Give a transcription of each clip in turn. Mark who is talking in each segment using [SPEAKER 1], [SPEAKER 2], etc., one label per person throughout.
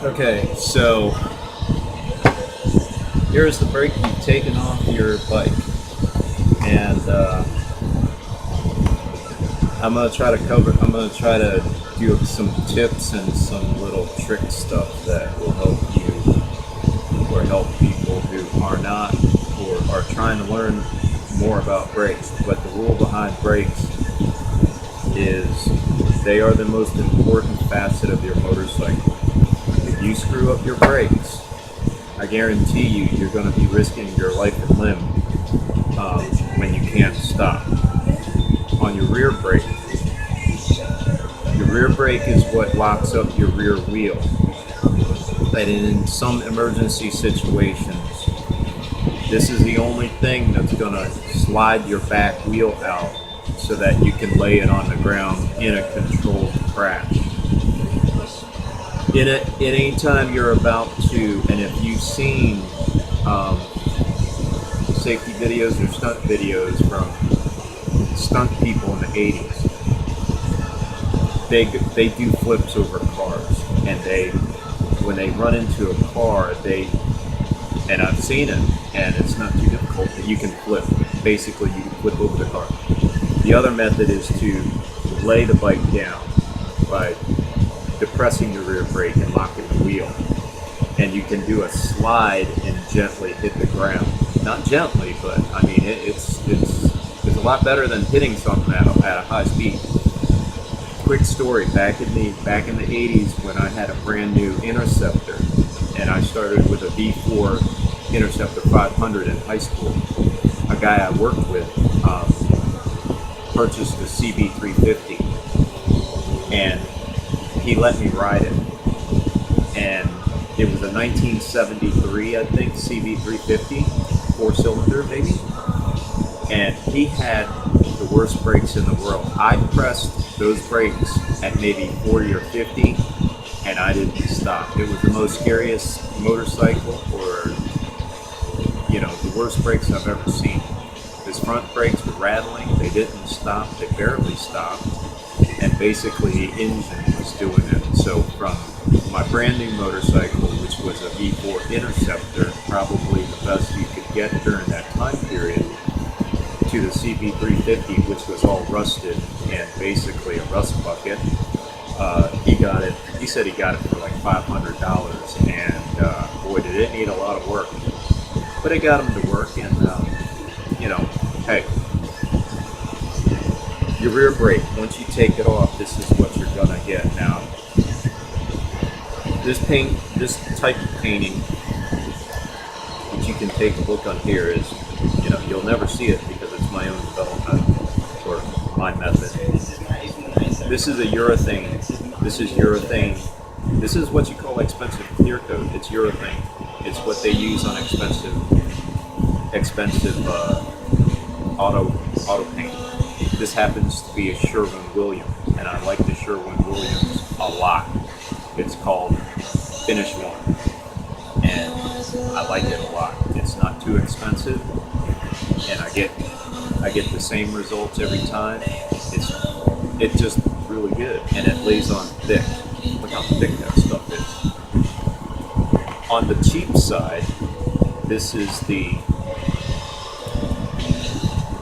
[SPEAKER 1] Okay, so here's the brake you've taken off your bike, and I'm gonna try to do some tips and some little trick stuff that will help you or help people who are not or are trying to learn more about brakes. But the rule behind brakes is they are the most important facet of your motorcycle. If you screw up your brakes, I guarantee you're going to be risking your life and limb when you can't stop. On your rear brake is what locks up your rear wheel. And in some emergency situations, this is the only thing that's going to slide your back wheel out so that you can lay it on the ground in a controlled crash. In any time you're about to, and if you've seen safety videos or stunt videos from stunt people in the 80s, they do flips over cars, and when they run into a car, and I've seen it, and it's not too difficult, that you can flip. Basically, you can flip over the car. The other method is to lay the bike down by depressing your rear brake and locking the wheel. And you can do a slide and gently hit the ground. Not gently, but I mean, it's a lot better than hitting something at a high speed. Quick story, back in the 80s when I had a brand new Interceptor, and I started with a V4 Interceptor 500 in high school. A guy I worked with purchased a CB350, and he let me ride it. And it was a 1973, I think, CB350, 4-cylinder maybe. And he had the worst brakes in the world. I pressed those brakes at maybe 40 or 50, and I didn't stop. It was the most scariest motorcycle, or the worst brakes I've ever seen. His front brakes were rattling. They didn't stop. They barely stopped. And basically the engine was doing it. So from my brand new motorcycle, which was a V4 Interceptor, probably the best you could get during that time period, to the CB350, which was all rusted and basically a rust bucket. He said he got it for like $500, and boy, did it need a lot of work. But it got him to work, and hey, your rear brake, once you take it off, this is what you're gonna get. Now, this type of painting, which you can take a look on here, is, you'll never see it because it's my own development or my method. This is a urethane. This is urethane. This is what you call expensive clear coat. It's urethane. It's what they use on expensive auto paint. This happens to be a Sherwin-Williams, and I like the Sherwin-Williams a lot. It's called Finish One, and I like it a lot. It's not too expensive, and I get the same results every time. It's just really good, and it lays on thick. Look how thick that stuff is. On the cheap side, this is the.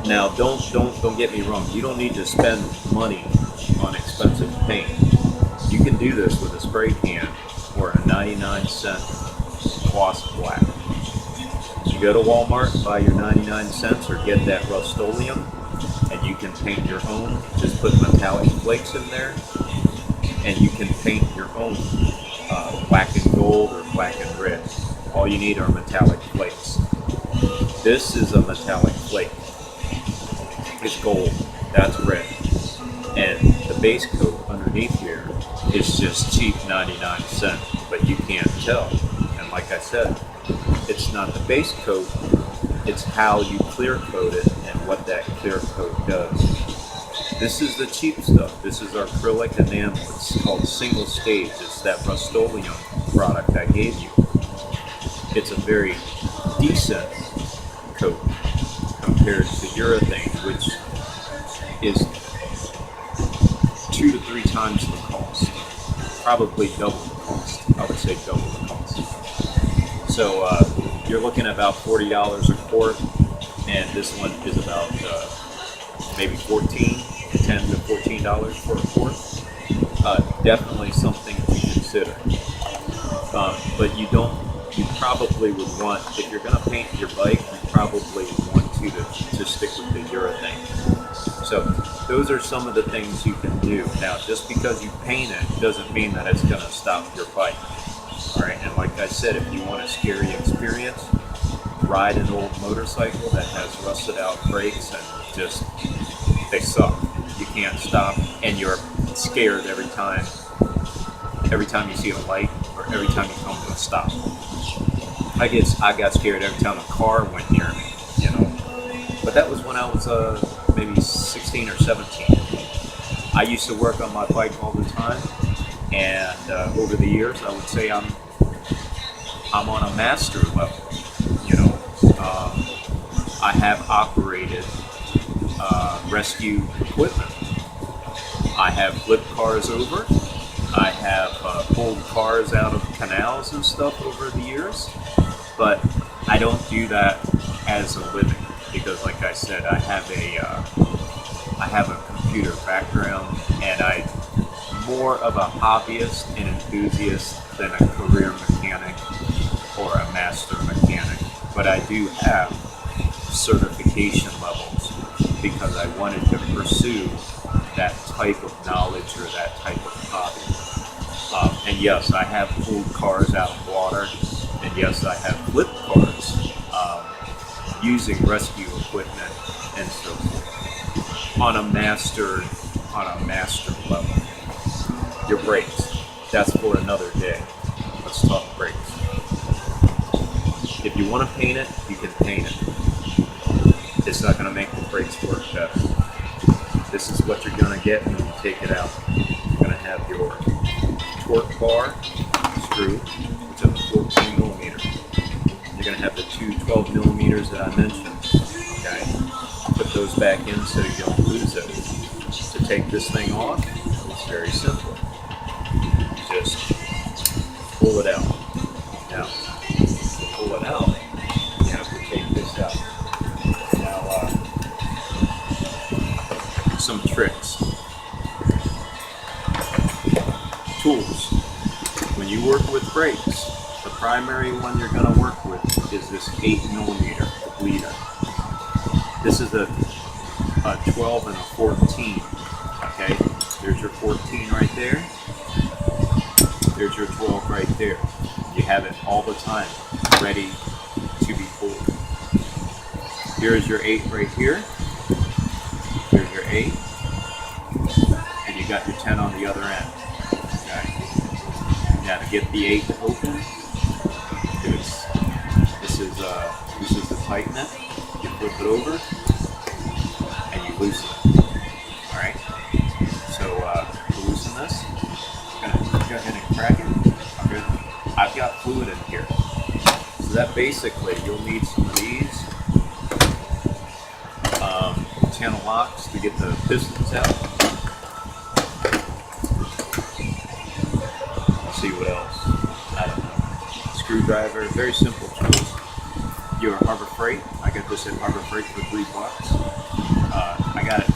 [SPEAKER 1] Now, don't get me wrong. You don't need to spend money on expensive paint. You can do this with a spray can or a 99-cent gloss black. You go to Walmart, buy your 99 cents, or get that Rust-Oleum, and you can paint your own. Just put metallic flakes in there, and you can paint your own black and gold or black and red. All you need are metallic flakes. This is a metallic flake. It's gold, that's red. And the base coat underneath here is just cheap 99 cents, but you can't tell. And like I said, it's not the base coat, it's how you clear coat it and what that clear coat does. This is the cheap stuff. This is our acrylic enamel. It's called single stage. It's that Rust-Oleum product I gave you. It's a very decent coat compared to urethane, which is 2 to 3 times the cost, probably double the cost. I would say double the cost. So you're looking at about $40 a quart, and this one is about maybe $10 to $14 for a quart. Definitely something to consider. But you probably would want, if you're going to paint your bike, you probably want to stick with the urethane. So those are some of the things you can do. Now, just because you paint it doesn't mean that it's going to stop your bike. All right, and like I said, if you want a scary experience, ride an old motorcycle that has rusted out brakes and just, they suck. You can't stop, and you're scared every time you see a light or every time you come to a stop. I got scared every time a car went near me, you know. But that was when I was maybe 16 or 17. I used to work on my bike all the time, and over the years, I would say I'm on a master level. You know, I have operated rescue equipment. I have flipped cars over. I have pulled cars out of canals and stuff over the years, but I don't do that as a living because, like I said, I have a computer background, and I'm more of a hobbyist and enthusiast than a career mechanic or a master mechanic. But I do have certification levels because I wanted to pursue that type of knowledge or that type of hobby. And yes, I have pulled cars out of water, and yes, I have flipped cars using rescue equipment and so forth on a master level. Your brakes, that's for another day. Let's talk brakes. If you want to paint it, you can paint it. It's not going to make the brakes work better. This is what you're going to get when you take it out. You're going to have your torque bar screw, which is a 14 millimeter. You're going to have the two 12 millimeters that I mentioned. Okay, put those back in so you don't lose those. To take this thing off, it's very simple. Just pull it out. Now, to pull it out, you have to take this out. Now, some tricks. Tools. When you work with brakes, the primary one you're going to work with is this 8 millimeter bleeder. This is a 12 and a 14. Okay, there's your 14 right there. There's your 12 right there. You have it all the time, ready to be pulled. Here's your 8 right here. Here's your 8. And you got your 10 on the other end. Okay. Now to get the 8 to open, this is the tighten it. You flip it over and you loosen it. Alright? So to loosen this, I'm gonna go ahead and crack it. I've got fluid in here. So that basically you'll need some of these channel locks to get the pistons out. Let's see what else. I don't know. Screwdriver, very simple tools. Your Harbor Freight. I got this at Harbor Freight for $3. I got it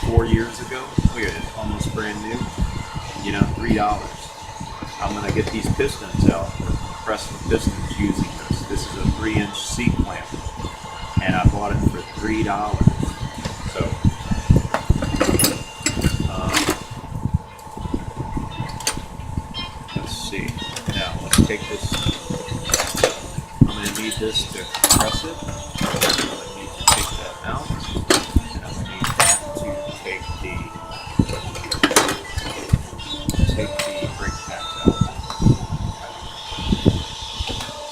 [SPEAKER 1] 4 years ago. Look at it, almost brand new. You know, $3. I'm gonna get these pistons out, press the pistons using this. This is a 3-inch seat clamp, and I bought it for $3. So, let's see. Now, let's take this. I'm gonna need this to press it. I'm gonna need to take that out, and I'm gonna need that to take the brake pads out.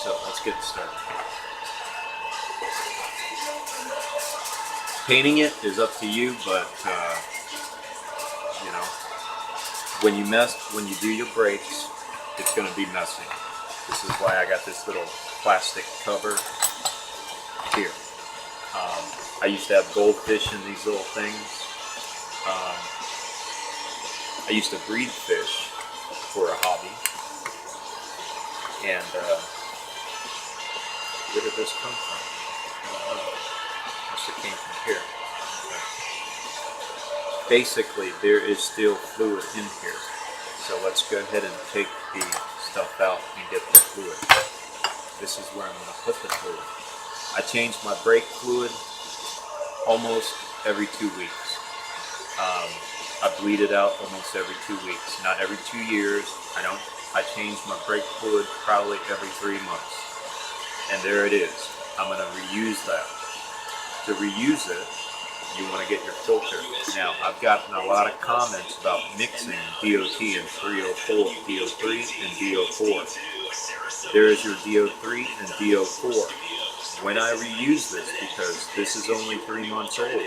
[SPEAKER 1] So let's get started. Painting it is up to you, but you know, when you do your brakes, it's going to be messy. This is why I got this little plastic cover here. I used to have goldfish in these little things. I used to breed fish for a hobby. And where did this come from? I don't know. Must have came from here. Okay. Basically, there is still fluid in here. So let's go ahead and take the stuff out and get the fluid. This is where I'm going to put the fluid. I change my brake fluid almost every 2 weeks. I bleed it out almost every 2 weeks. Not every 2 years. I change my brake fluid probably every 3 months. And there it is. I'm going to reuse that. To reuse it, you want to get your filter. Now, I've gotten a lot of comments about mixing DOT and 304, DO3 and DO4. There is your DO3 and DO4. When I reuse this, because this is only 3 months old,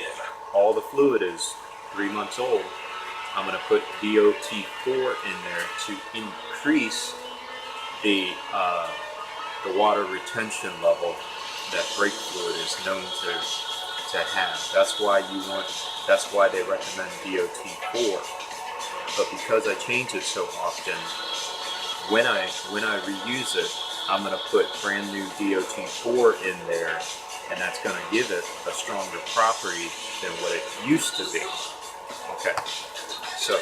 [SPEAKER 1] all the fluid is 3 months old, I'm going to put DOT4 in there to increase the water retention level that brake fluid is known to have. That's why they recommend DOT4. But because I change it so often, when I reuse it, I'm going to put brand new DOT4 in there, and that's going to give it a stronger property than what it used to be. Okay, so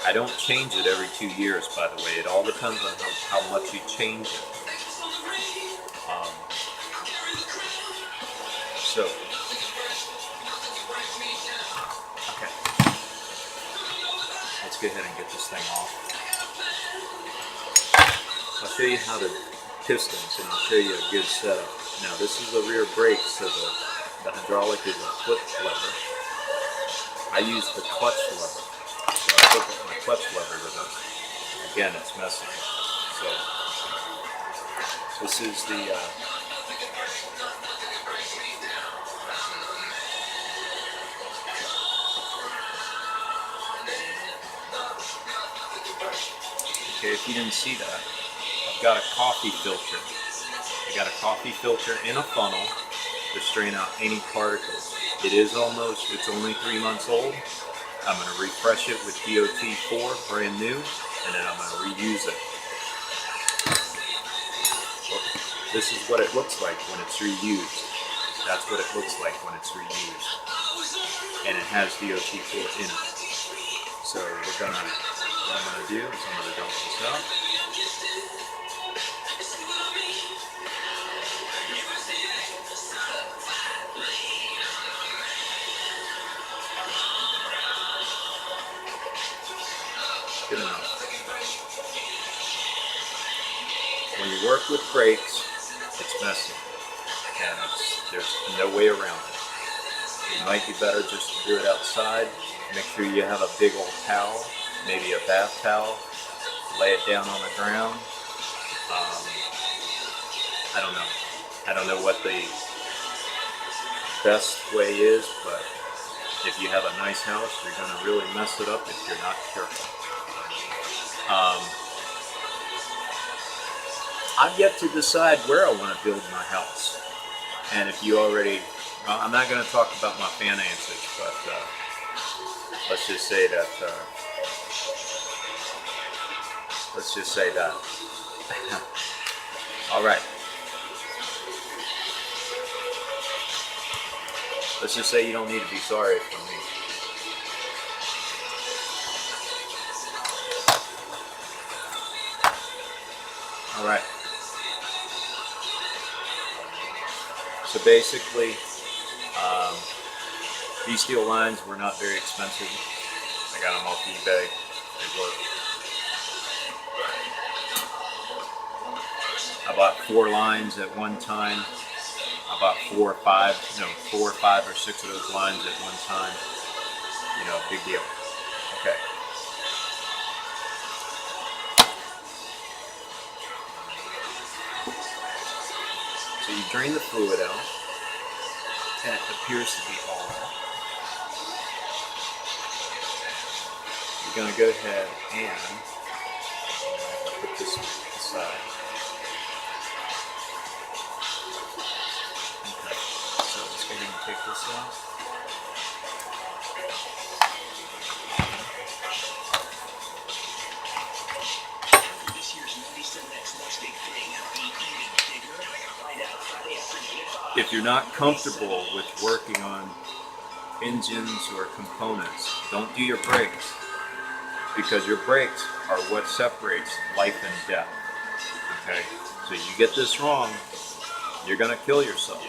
[SPEAKER 1] I don't change it every 2 years, by the way. It all depends on how much you change it. Okay, let's go ahead and get this thing off. I'll show you how to pistons, and I'll show you a good setup. Now, this is a rear brake, so the hydraulic is a foot lever. I use the clutch lever, so I hook up my clutch lever to this. Again, it's messy. So this is the okay, if you didn't see that, I've got a coffee filter. I got a coffee filter in a funnel to strain out any particles. It's only 3 months old. I'm going to refresh it with DOT4, brand new, and then I'm going to reuse it. This is what it looks like when it's reused. That's what it looks like when it's reused. And it has DOT4 in it. So what I'm going to do is I'm going to dump this out. Good enough. When you work with brakes, it's messy, and there's no way around it. It might be better just to do it outside. Make sure you have a big old towel, maybe a bath towel. Lay it down on the ground. I don't know. I don't know what the best way is, but if you have a nice house, you're going to really mess it up if you're not careful. I've yet to decide where I want to build my house. And if you already, I'm not going to talk about my finances, but let's just say that, all right. Let's just say you don't need to be sorry for me. All right. So basically, these steel lines were not very expensive. I got them off eBay. They work. I bought 4 lines at one time. I bought 4 or 5 or 6 of those lines at one time. Big deal. Okay. So you drain the fluid out, and it appears to be all out. You're going to go ahead and put this aside. Okay, so let's go ahead and take this out. if you're not comfortable with working on engines or components, don't do your brakes, because your brakes are what separates life and death. Okay, so you get this wrong, you're gonna kill yourself.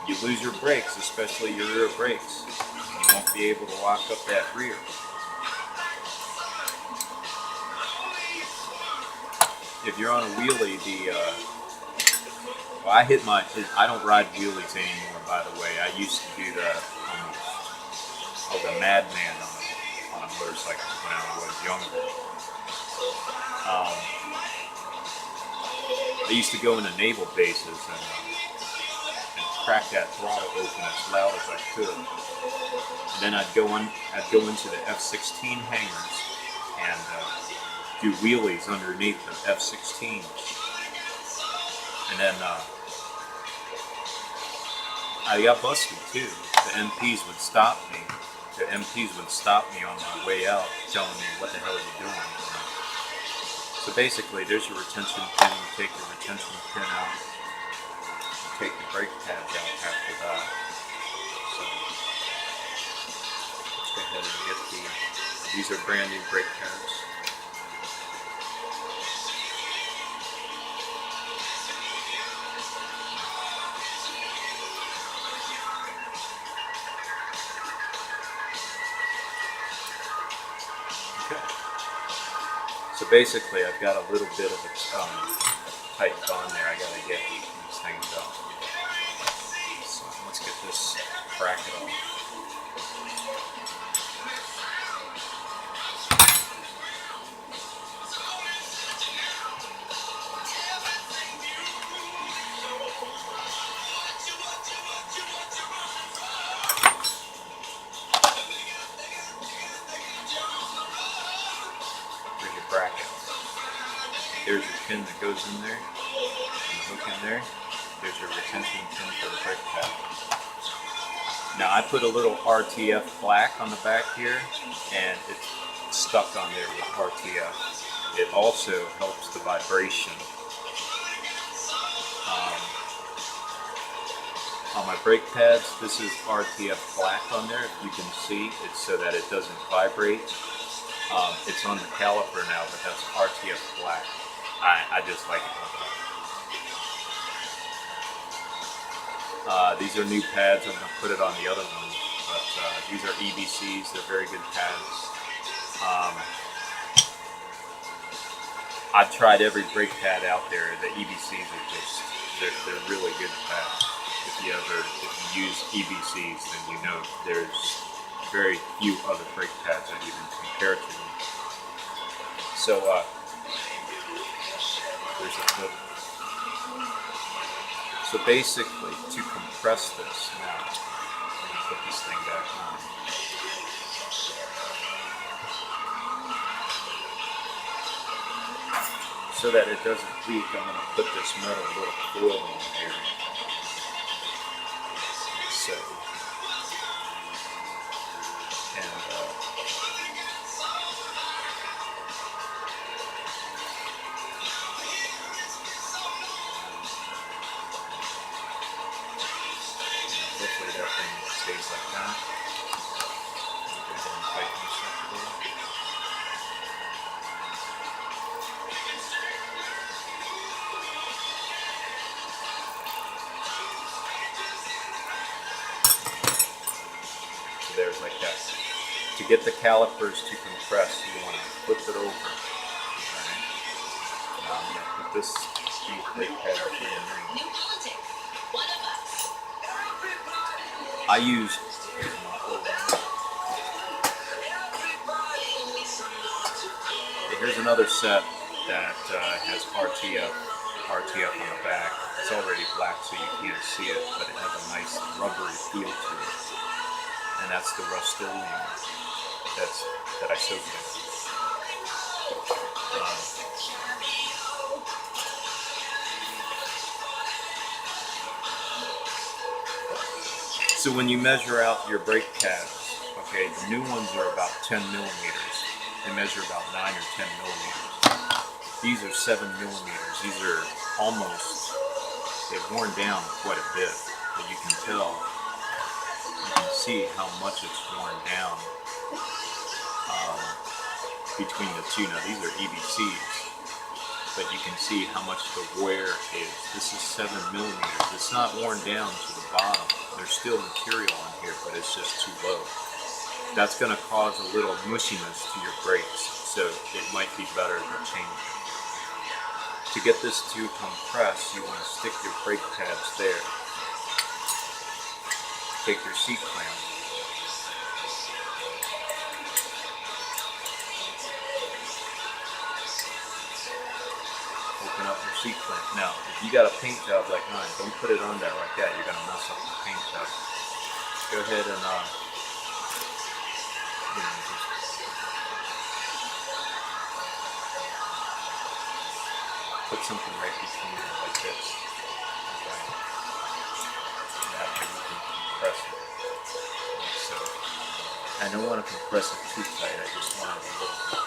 [SPEAKER 1] You lose your brakes, especially your rear brakes, you won't be able to lock up that rear. If you're on a wheelie, well, I don't ride wheelies anymore, by the way. I used to do the madman on a motorcycle when I was younger. I used to go into naval bases and crack that throttle open as loud as I could. And then I'd go into the F-16 hangars and do wheelies underneath the F-16s. And then I got busted too. The MPs would stop me. The MPs would stop me on my way out, telling me, "What the hell are you doing?" So basically, there's your retention pin. You take your retention pin out. You take the brake pads out after that. So let's go ahead and get these are brand new brake pads. So basically, I've got a little bit of a tight bond there. I gotta get these things up. So let's get this bracket off. There's your pin that goes in there, and the hook in there. There's your retention pin for the brake pad. Now I put a little RTF black on the back here, and it's stuck on there with RTF. It also helps the vibration. On my brake pads, this is RTF black on there. If you can see, it's so that it doesn't vibrate. It's on the caliper now, but that's RTF black. I just like it like that. These are new pads. I'm going to put it on the other one, but these are EBCs. They're very good pads. I've tried every brake pad out there. The EBCs are just, they're really good pads. If you use EBCs, then you know there's very few other brake pads that even compare to them. So, there's a clip. So basically, to compress this, now, let me put this thing back on. So that it doesn't leak, I'm going to put this metal little foil in here. So, and hopefully that thing stays like that. Go ahead and tighten this up a little. So there's like that. To get the calipers to compress, you want to flip it over. Right? Now I'm going to put this brake pad here in there. I use here's another set that has RTF on the back. It's already black so you can't see it, but it has a nice rubbery feel to it. And that's the Rust-Oleum that I soaked in. So when you measure out your brake pads, okay, the new ones are about 10 millimeters. They measure about 9 or 10 millimeters. These are 7 millimeters. These are almost they've worn down quite a bit, but you can tell, you can see how much it's worn down between the two. Now these are EBCs, but you can see how much the wear is. This is 7 millimeters. It's not worn down to the bottom. There's still material on here, but it's just too low. That's going to cause a little mushiness to your brakes, so it might be better to change it. To get this to compress, you want to stick your brake pads there. Take your seat clamp. Open up your seat clamp. Now, if you got a paint job like mine, don't put it on there like that. You're going to mess up the paint job. Go ahead and put something right between it like this. Okay. That way you can compress it. Like so. I don't want to compress it too tight. I just want it a little bit.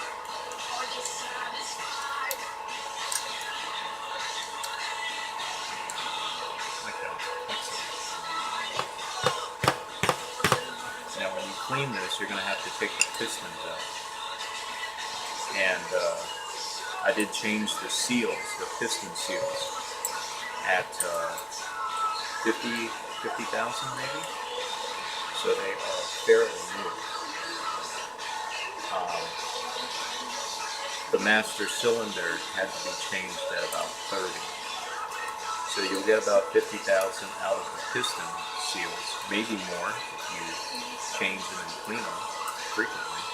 [SPEAKER 1] Now when you clean this, you're going to have to take the pistons out. And I did change the seals, the piston seals, at 50,000 maybe. So they are fairly new. The master cylinder had to be changed at about 30. So you'll get about 50,000 out of the piston seals, maybe more if you change them and clean them frequently,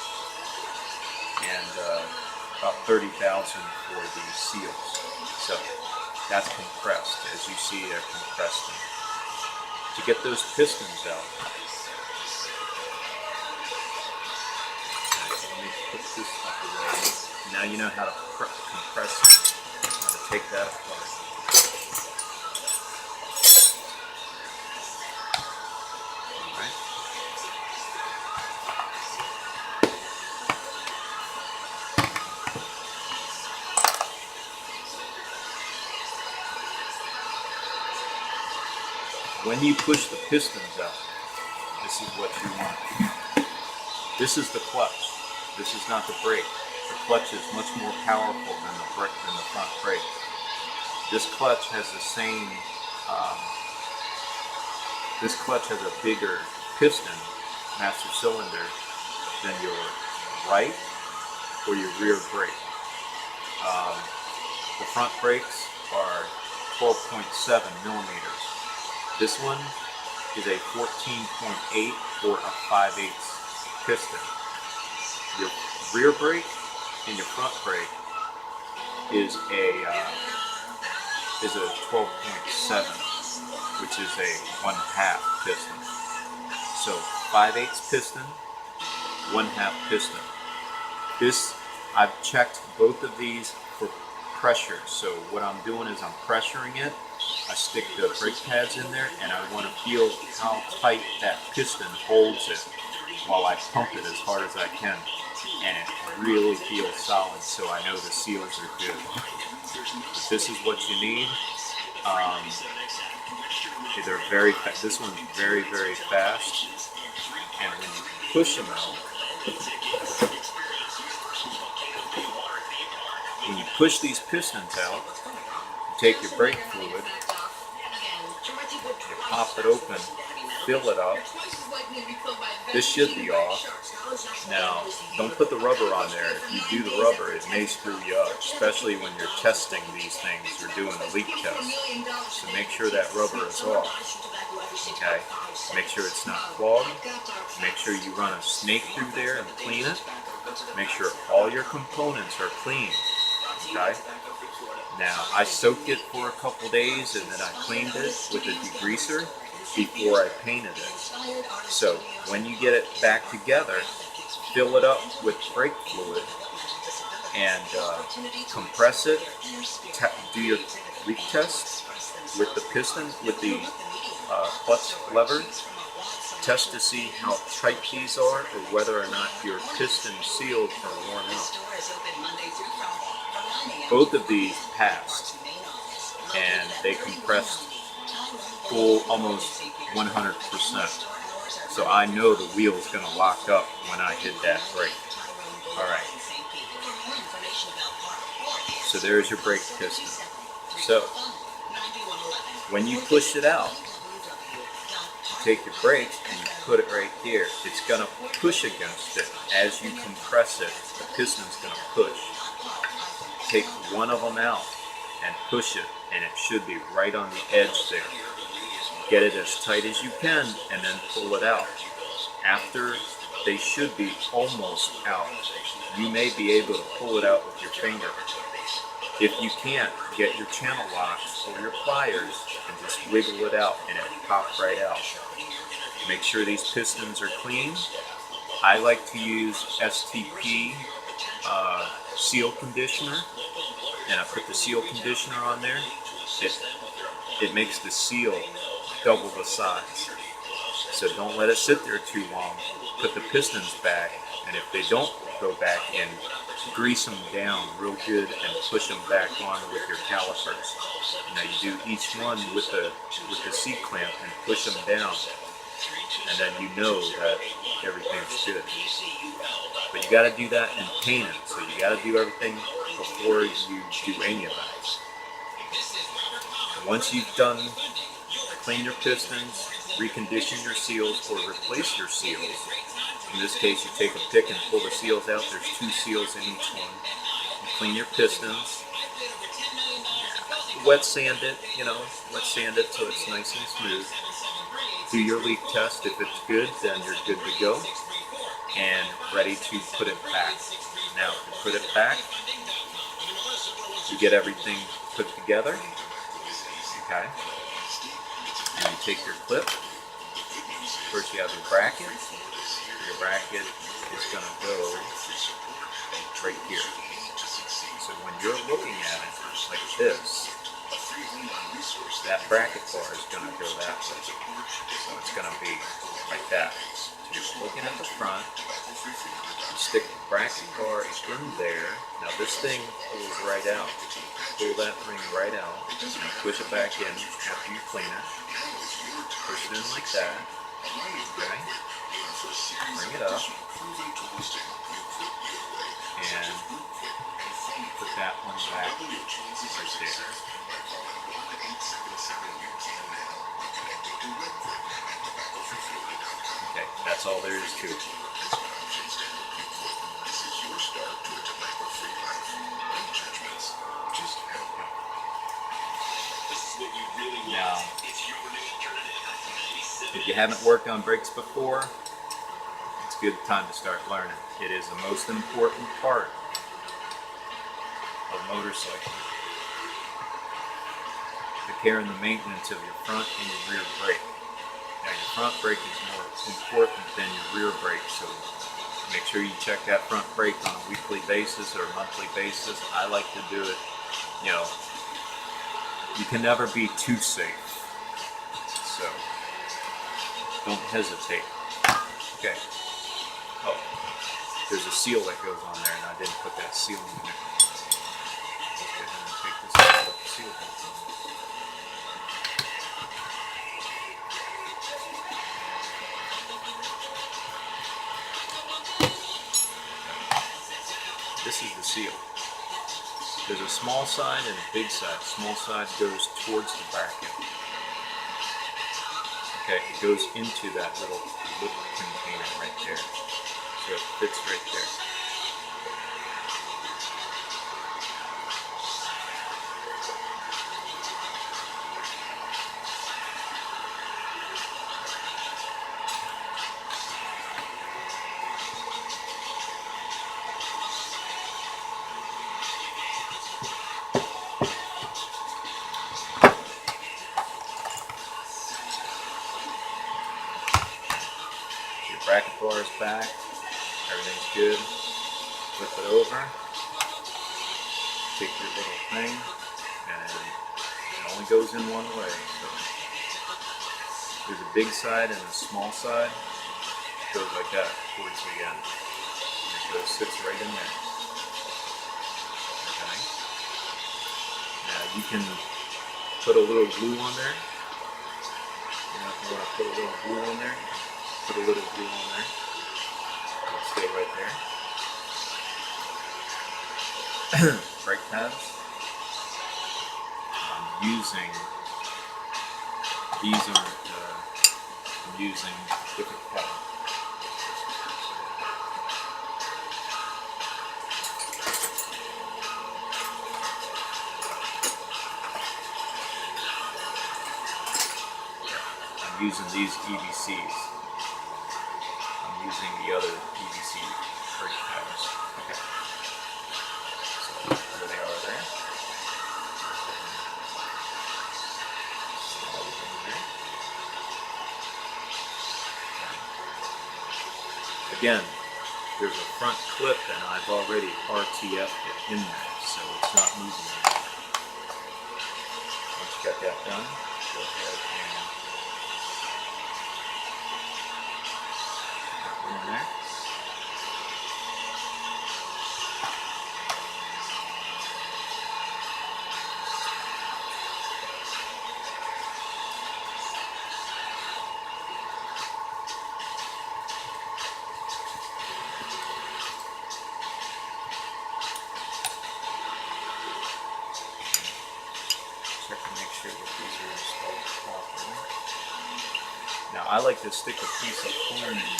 [SPEAKER 1] and about 30,000 for the seals. So that's compressed. As you see, they're compressed. To get those pistons out, okay, so let me put this stuff away. Now you know how to compress it, how to take that apart. When you push the pistons out, this is what you want. This is the clutch. This is not the brake. The clutch is much more powerful than the front brake. This clutch has the same. This clutch has a bigger piston, master cylinder, than your right or your rear brake. The front brakes are 12.7 millimeters. This one is a 14.8 or a 5/8 piston. Your rear brake and your front brake is a 12.7, which is a 1/2 piston. So 5/8 piston, 1/2 piston. This, I've checked both of these for pressure. So what I'm doing is I'm pressuring it. I stick the brake pads in there, and I want to feel how tight that piston holds it while I pump it as hard as I can. And it really feels solid, so I know the seals are good. This is what you need. They're very fast. This one's very, very fast. And when you push them out, when you push these pistons out, you take your brake fluid, you pop it open, fill it up. This should be off. Now, don't put the rubber on there. If you do the rubber, it may screw you up, especially when you're testing these things or doing a leak test. So make sure that rubber is off. Okay? Make sure it's not clogged. Make sure you run a snake through there and clean it. Make sure all your components are clean. Okay? Now, I soaked it for a couple days and then I cleaned it with a degreaser before I painted it. So when you get it back together, fill it up with brake fluid and compress it. Do your leak test with the piston, with the clutch lever. Test to see how tight these are or whether or not your piston seals are worn out. Both of these passed and they compressed full, almost 100%. So I know the wheel is going to lock up when I hit that brake. Alright. So there's your brake piston. So when you push it out, you take your brake and you put it right here. It's going to push against it. As you compress it, the piston's going to push. Take one of them out and push it, and it should be right on the edge there. Get it as tight as you can and then pull it out. After they should be almost out, you may be able to pull it out with your finger. If you can't, get your channel locks or your pliers and just wiggle it out and it'll pop right out. Make sure these pistons are clean. I like to use STP seal conditioner, and I put the seal conditioner on there. It makes the seal double the size. So don't let it sit there too long. Put the pistons back, and if they don't go back in, grease them down real good and push them back on with your calipers. Now you do each one with the C-clamp and push them down, and then you know that everything's good. But you got to do that and paint it, so you got to do everything before you do any of that. Once you've done, clean your pistons, recondition your seals, or replace your seals. In this case, you take a pick and pull the seals out. There's 2 seals in each one. You clean your pistons, wet sand it, wet sand it so it's nice and smooth. Do your leak test. If it's good, then you're good to go and ready to put it back. Now, to put it back, you get everything put together, okay? And you take your clip. First you have your bracket. Your bracket is going to go right here. So when you're looking at it like this, that bracket bar is going to go that way. So it's going to be like that. So you're looking at the front, you stick the bracket bar in there. Now this thing pulls right out. Pull that ring right out, and push it back in after you clean it. Push it in like that. Okay. Bring it up. And put that one back right there. Okay, that's all there is to it. Now, if you haven't worked on brakes before, it's a good time to start learning. It is the most important part of motorcycling. The care and the maintenance of your front and your rear brake. Now your front brake is more important than your rear brake, so make sure you check that front brake on a weekly basis or a monthly basis. I like to do it, you can never be too safe. So don't hesitate. Okay. Oh, there's a seal that goes on there, and I didn't put that seal in there. Let's go ahead and take this out, put the seal back on. This is the seal. There's a small side and a big side. Small side goes towards the bracket. Okay, it goes into that little lip container right there. So it fits right there. Bracket bar is back, everything's good. Flip it over, take your little thing, and it only goes in one way. So there's a big side and a small side. It goes like that towards the end. And it sits right in there. Okay. Now you can put a little glue on there if you want to put a little glue on there, put a little glue on there. It'll stay right there. Brake pads. I'm using, these aren't, I'm using different pads. I'm using these EBCs. I'm using the other EBC brake pads. Okay. So there they are there. Again, there's a front clip and I've already RTF'd it in there, so it's not moving anymore. Once you got that done, go ahead and put one in there. Check to make sure that these are installed properly. Now I like to stick a piece of foam in here.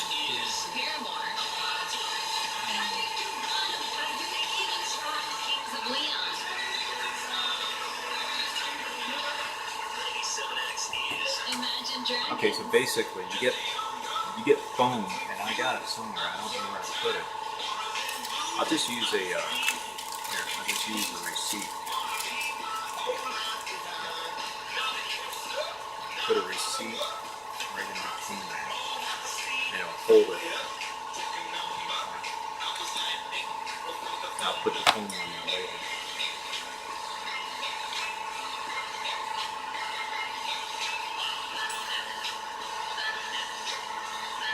[SPEAKER 1] Okay, so basically you get foam, and I got it somewhere. I don't know where I put it. I'll just use a here. I'll just use a receipt. Put a receipt right in between there, and it'll hold it. I'll put the foam on there later.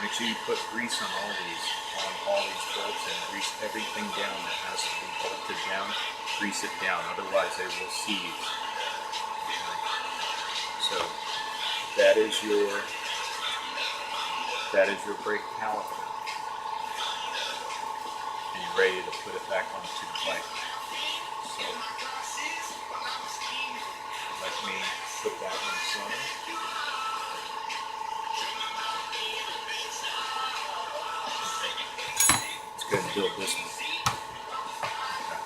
[SPEAKER 1] Make sure you put grease on all these bolts, and grease everything down that has to be bolted down. Grease it down, otherwise they will seize. So that is your brake caliper, and you're ready to put it back onto the bike. So let me put that one aside. Let's go ahead and build this one. Okay.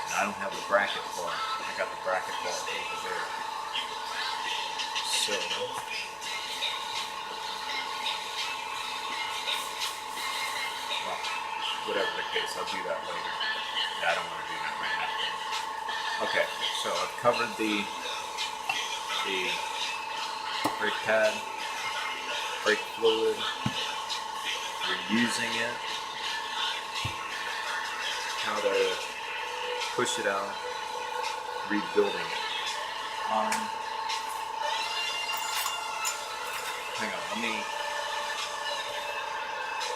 [SPEAKER 1] And I don't have the bracket bar. I got the bracket bar over there. So well, whatever the case, I'll do that later. Yeah, I don't want to do that right now. Okay, so I've covered the brake pad, brake fluid. We're using it. How to push it out, rebuilding it. Hang on,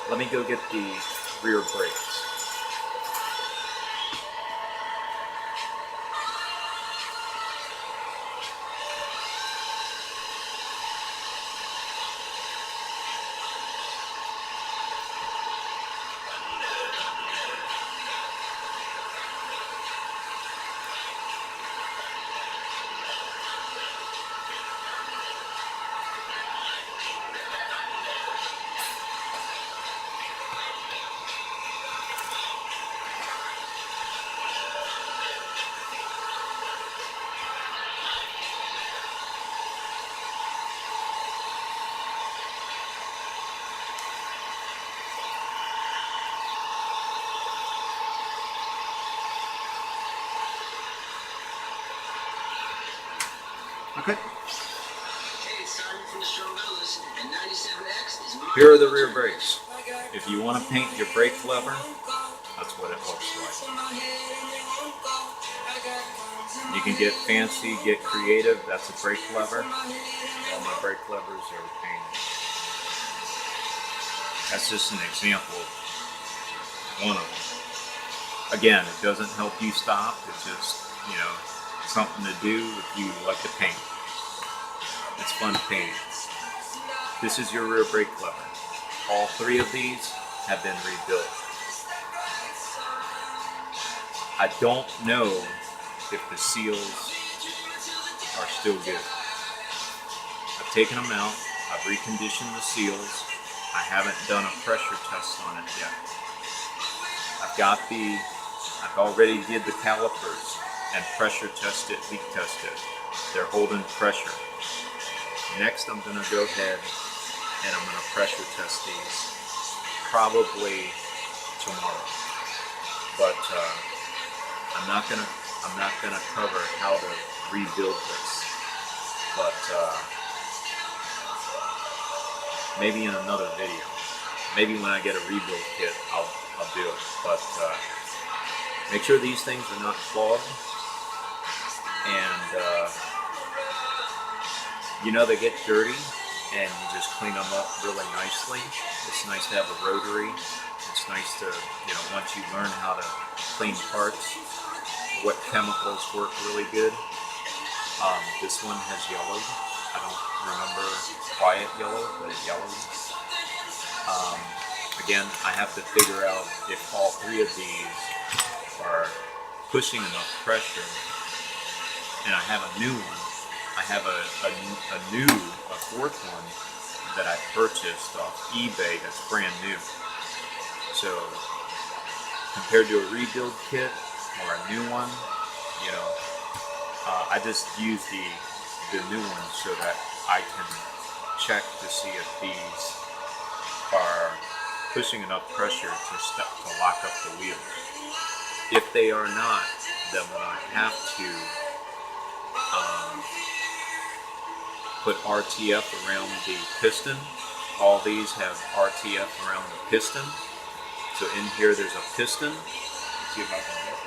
[SPEAKER 1] let me go get the rear brakes. Okay. Here are the rear brakes. If you want to paint your brake lever, that's what it looks like. You can get fancy, get creative. That's a brake lever. All my brake levers are painted. That's just an example of one of them. Again, it doesn't help you stop. It's just, something to do if you like to paint. It's fun painting. This is your rear brake lever. All three of these have been rebuilt. I don't know if the seals are still good. I've taken them out, I've reconditioned the seals. I haven't done a pressure test on it yet. I've already did the calipers and pressure tested, leak tested. They're holding pressure. Next I'm going to go ahead and I'm going to pressure test these probably tomorrow. But I'm not gonna cover how to rebuild this. But maybe in another video. Maybe when I get a rebuild kit, I'll do it. But make sure these things are not clogged. And you know they get dirty, and you just clean them up really nicely. It's nice to have a rotary. It's nice to, you know, once you learn how to clean parts, what chemicals work really good. This one has yellowed. I don't remember why it yellowed, but it yellowed. Again, I have to figure out if all three of these are pushing enough pressure. And I have a new one. I have a fourth one that I purchased off eBay that's brand new. So compared to a rebuild kit or a new one, you know, I just use the new one so that I can check to see if these are pushing enough pressure to lock up the wheels. If they are not, then when I have to put RTF around the piston, all these have RTF around the piston. So in here there's a piston. Let's see if I can get it.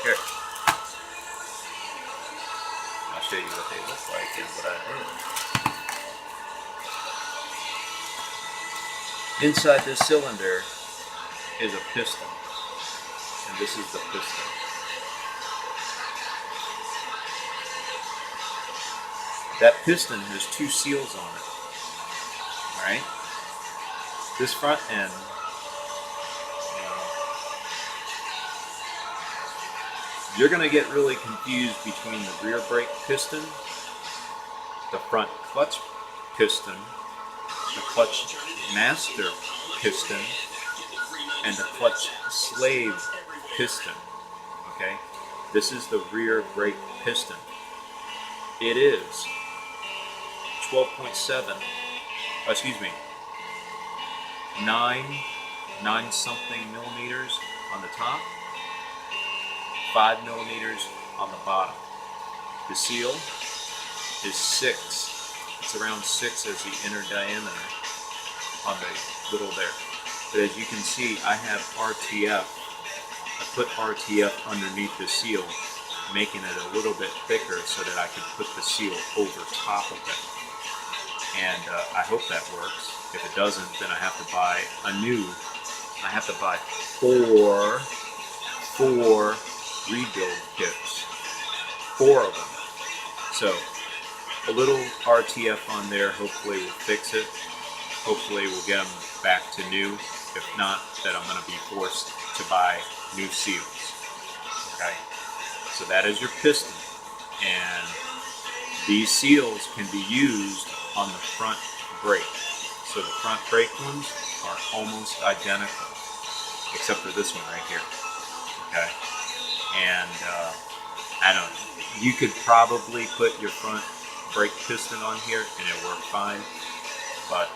[SPEAKER 1] Here. I'll show you what they look like and what I did. Inside this cylinder is a piston. And this is the piston. That piston has two seals on it. Alright? This front end, you're going to get really confused between the rear brake piston, the front clutch piston, the clutch master piston, and the clutch slave piston. Okay? This is the rear brake piston. It is 12.7, excuse me, 9 something millimeters on the top, 5 millimeters on the bottom. The seal is 6. It's around 6 as the inner diameter on the little there. But as you can see, I have RTF. I put RTF underneath the seal, making it a little bit thicker so that I could put the seal over top of it. And I hope that works. If it doesn't, then I have to buy a new. I have to buy four rebuild kits. 4 of them. So a little RTF on there hopefully will fix it. Hopefully we'll get them back to new. If not, then I'm going to be forced to buy new seals. Okay? So that is your piston, and these seals can be used on the front brake. So the front brake ones are almost identical, except for this one right here. Okay, and I don't know. You could probably put your front brake piston on here and it'll work fine, but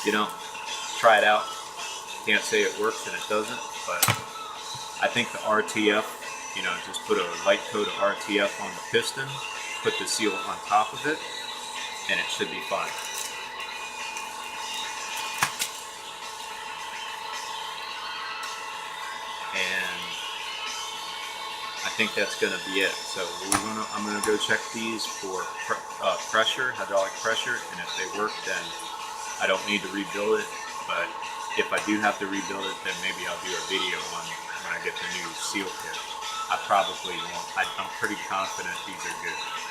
[SPEAKER 1] you know, try it out. Can't say it works and it doesn't, but I think the RTF, you know, just put a light coat of RTF on the piston, put the seal on top of it, and it should be fine. And I think that's going to be it. So I'm going to go check these for pressure, hydraulic pressure, and if they work, then I don't need to rebuild it. But if I do have to rebuild it, then maybe I'll do a video on when I get the new seal kit. I probably won't. I'm pretty confident these are good.